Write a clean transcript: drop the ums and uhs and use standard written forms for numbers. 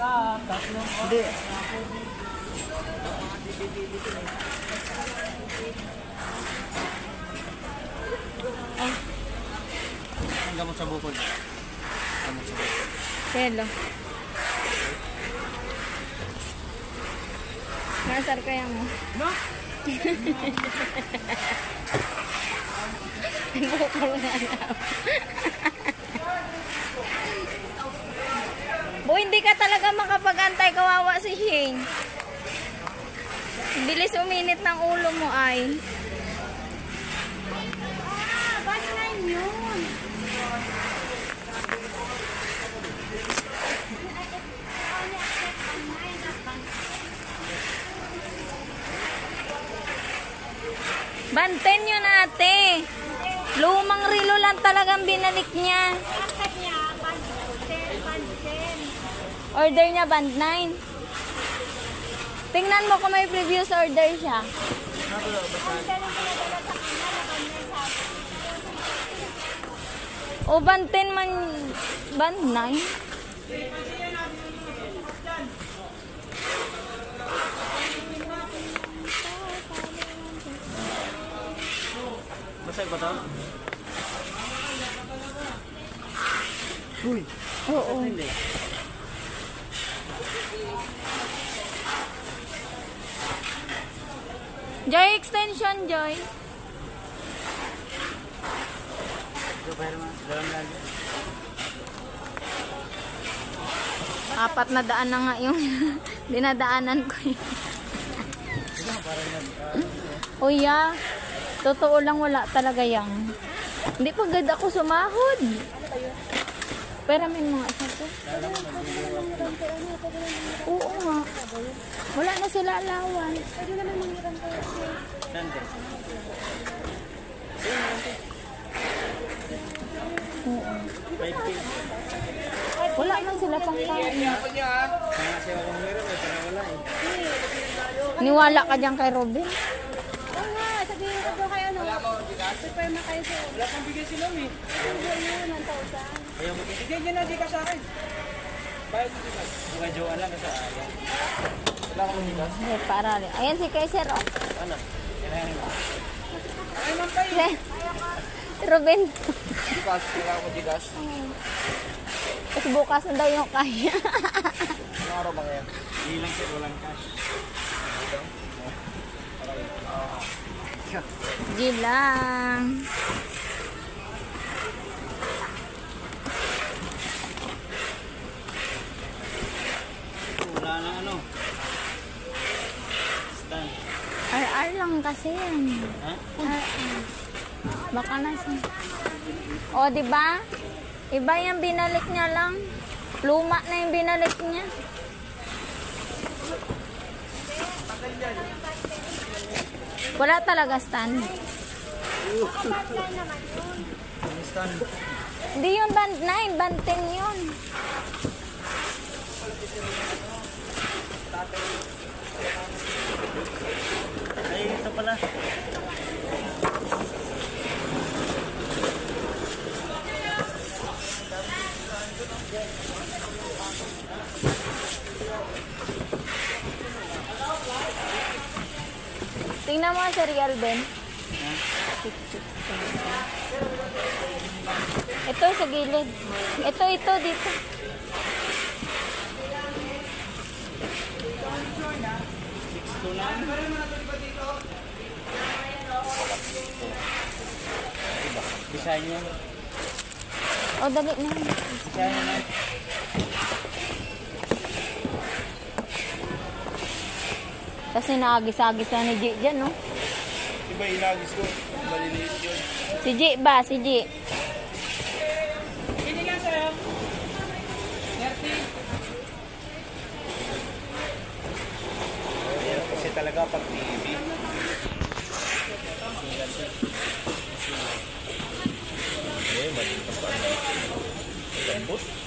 Hindi. Ang gamot sa bukod. Gamot sa bukod. Hello. Nasar kaya mo? No? Bukol nga na. Bu, hindi ka talaga makapag-antay. Kawawa si Shane. Bilis uminit ng ulo mo ay. Bad 9 yun. Banten yun ate. Lumang rilo lang talagang binalik niya. Akad niya, band 10, band 10. Order niya band 9. Tingnan mo kung may previous order siya. Ang galing pinadala sa kanya, laban niya sa O band 10 man, band 9. Masay ba ito? Uy! Oo. Hindi. Joy extension, Joy. Ito pa naman. Dalam lang. Apat na daan na nga yung dinadaanan ko. Ito parang Uya, totoo lang wala talaga yang. Hindi pa agad ako sumahod. Pero may mga isa to. Oo nga. Wala na sila alawan. pwede naman mangirang ko. Nande. Oo. 5K. Wala man sila pang kain. Kaya siya akong meron eh. Para wala eh. Niwala ka dyan kay Robin. Oo nga, sabihin ko doon kayo, no? Prepare na kayo sa Wala kang bigay si Lomi. Sugo yun, 1,000. Kaya mo Bigay niya na, di ka sa akin. Bayad mo di ba? mga jowa lang sa ayaw. Wala akong higas. Okay, para rin. Ayan si Kaiser, oh. Ano? Kailangan mo. Ay, ma'am kayo. Si Robin. Gigas. Kailangan mo gigas. Tapos bukas na daw yung kaya. Anong araw ba kaya? Hindi lang siya. Walang cash. G lang. Wala nang ano. Stand. RR lang kasi yan. Ha? RR. Baka na siya. O, diba? Iba yung binalik niya lang. Luma na yung binalik niya. Wala talaga stand. Stand. Hindi yung band 9, band 10 yun. Ay, ito pala. Tingnan mo ang serial, Ben. Ha? 660. Ito sa gilid. Ito dito. Bisahin niya. O, dali na. Bisahin niya na. Kasi naagis-agis na ni G dyan, no? Iba ilagis ko. Maliliit yun. Si G ba? Si G. Hindi nga sa'yo. Nerty. Ayan kasi talaga pag TV. Ay, mali pa pa. Lambot.